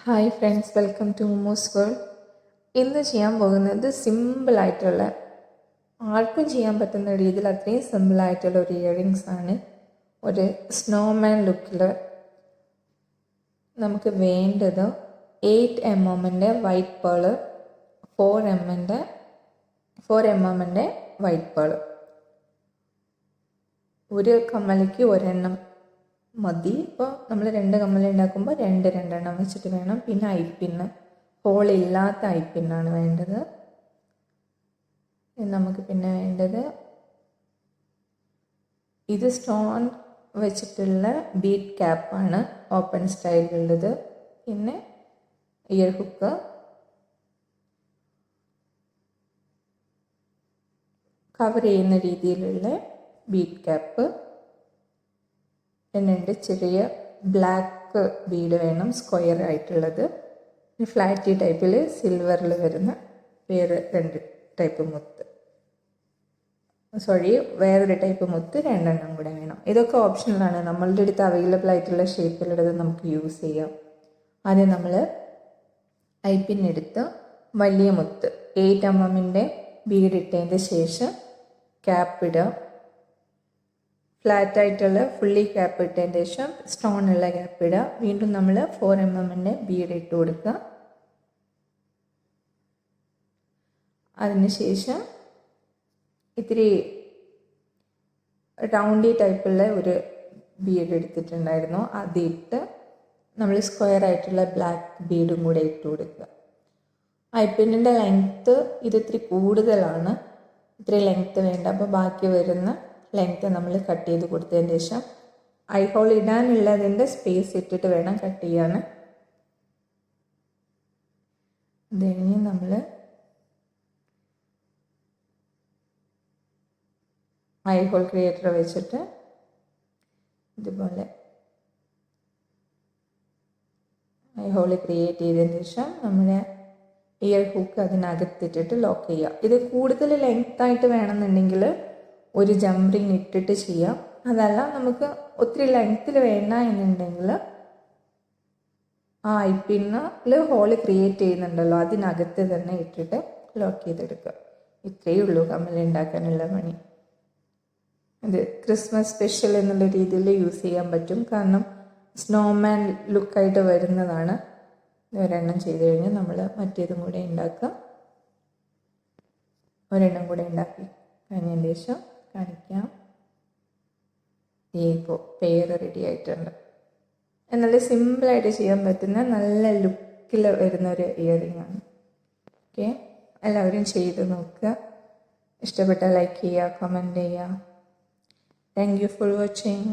Hi friends, welcome to momos world. ഇന്ന് ചെയ്യാൻ പോകുന്നത് സിമ്പിളായിട്ടുള്ള, ആർക്കും ചെയ്യാൻ പറ്റുന്ന രീതിയിൽ അത്രയും സിമ്പിളായിട്ടുള്ള ഒരു ഇയറിങ്സ് ആണ്. ഒരു സ്നോമാൻ ലുക്കിൽ നമുക്ക് വേണ്ടത് 8mm white pearl, 4mm white pearl. ഒരു കമ്മലിക്ക് ഒരെണ്ണം മതി. ഇപ്പോൾ നമ്മൾ 2 കമ്മൽ ഉണ്ടാക്കുമ്പോൾ 2 വെച്ചിട്ട് വേണം. പിന്നെ ഐപ്പിന്ന്, ഹോളില്ലാത്ത ഐപ്പിന്നാണ് വേണ്ടത്. നമുക്ക് പിന്നെ വേണ്ടത് ഇത് സ്റ്റോൺ വെച്ചിട്ടുള്ള ബീഡ് ക്യാപ്പാണ്, ഓപ്പൺ സ്റ്റൈലിലുള്ളത്. പിന്നെ ഇയർ ഹുക്ക്, കവർ ചെയ്യുന്ന രീതിയിലുള്ള ബീഡ് ക്യാപ്പ്, പിന്നെ ചെറിയ ബ്ലാക്ക് ബീഡ് വേണം, സ്ക്വയർ ആയിട്ടുള്ളത്. ഫ്ലാറ്റി ടൈപ്പിൽ സിൽവറിൽ വരുന്ന വേറെ 2 ടൈപ്പ് മുത്ത്, വേറൊരു ടൈപ്പ് മുത്ത് 2 കൂടെ വേണം. ഇതൊക്കെ ഓപ്ഷണലാണ്, നമ്മളുടെ അടുത്ത് അവൈലബിൾ ആയിട്ടുള്ള ഷേപ്പിലുള്ളത് നമുക്ക് യൂസ് ചെയ്യാം. ആദ്യം നമ്മൾ ഐപ്പിന്നെടുത്ത് വലിയ മുത്ത് 8mm ബീഡ് ഇട്ടതിന് ശേഷം ക്യാപ്പ് ഇടുക. ഫ്ലാറ്റായിട്ടുള്ള ഫുള്ളി ക്യാപ്പ് ഇട്ടതിന് ശേഷം സ്റ്റോണുള്ള ക്യാപ്പ് ഇടുക. വീണ്ടും നമ്മൾ 4mm ബീഡ് ഇട്ട് കൊടുക്കുക. അതിനുശേഷം ഇത്തിരി റൗണ്ടി ടൈപ്പുള്ള ഒരു ബീഡ് എടുത്തിട്ടുണ്ടായിരുന്നു, അതിട്ട് നമ്മൾ സ്ക്വയർ ആയിട്ടുള്ള ബ്ലാക്ക് ബീഡും കൂടെ ഇട്ട് കൊടുക്കുക. ഐപ്പിന്നിൻ്റെ ലെങ്ത്ത് ഇത് ഇത്തിരി കൂടുതലാണ്, ഇത്തിരി ലെങ്ത്ത് വേണ്ട. അപ്പോൾ ബാക്കി വരുന്ന ലെങ്ത്ത് നമ്മൾ കട്ട് ചെയ്ത് കൊടുത്തതിന് ശേഷം ഐ ഹോൾ ഇടാനുള്ളതിൻ്റെ സ്പേസ് ഇട്ടിട്ട് വേണം കട്ട് ചെയ്യാൻ. അത് കഴിഞ്ഞ് നമ്മൾ ഐ ഹോൾ ക്രിയേറ്റർ വെച്ചിട്ട് ഇതുപോലെ ഐ ഹോൾ ക്രിയേറ്റ് ചെയ്തതിന് ശേഷം നമ്മുടെ ഇയർ ഹുക്ക് അതിനകത്തിട്ടിട്ട് ലോക്ക് ചെയ്യുക. ഇത് കൂടുതൽ ലെങ്ത്തായിട്ട് വേണമെന്നുണ്ടെങ്കിൽ ഒരു ജംപ് റിങ് ഇട്ടിട്ട് ചെയ്യാം. അതല്ല നമുക്ക് ഒത്തിരി ലെങ്ത്തിൽ വേണ്ട എന്നുണ്ടെങ്കിൽ ആ ഐപ്പിന്നിൽ ഹോൾ ക്രിയേറ്റ് ചെയ്യുന്നുണ്ടല്ലോ, അതിനകത്ത് തന്നെ ഇട്ടിട്ട് ലോക്ക് ചെയ്തെടുക്കുക. ഇത്രയേ ഉള്ളൂ കമ്മൽ ഉണ്ടാക്കാനുള്ള പണി. ഇത് ക്രിസ്മസ് സ്പെഷ്യൽ എന്നുള്ള രീതിയിൽ യൂസ് ചെയ്യാൻ പറ്റും, കാരണം സ്നോമാൻ ലുക്കായിട്ട് വരുന്നതാണ്. ഒരെണ്ണം ചെയ്ത് കഴിഞ്ഞാൽ നമ്മൾ മറ്റേതും കൂടെ ഉണ്ടാക്കുക. ഒരെണ്ണം കൂടെ ഉണ്ടാക്കി കഴിഞ്ഞതിന് ശേഷം കാണിക്കാം. ഇപ്പോൾ പെയർ റെഡി ആയിട്ടുണ്ട്. നല്ല സിമ്പിളായിട്ട് ചെയ്യാൻ പറ്റുന്ന നല്ല ലുക്കിൽ വരുന്ന ഒരു ഇയറിംഗ് ആണ്. ഓക്കെ, എല്ലാവരും ചെയ്ത് നോക്കുക. ഇഷ്ടപ്പെട്ടാൽ ലൈക്ക് ചെയ്യുക, കമൻറ്റ് ചെയ്യുക. Thank you for watching.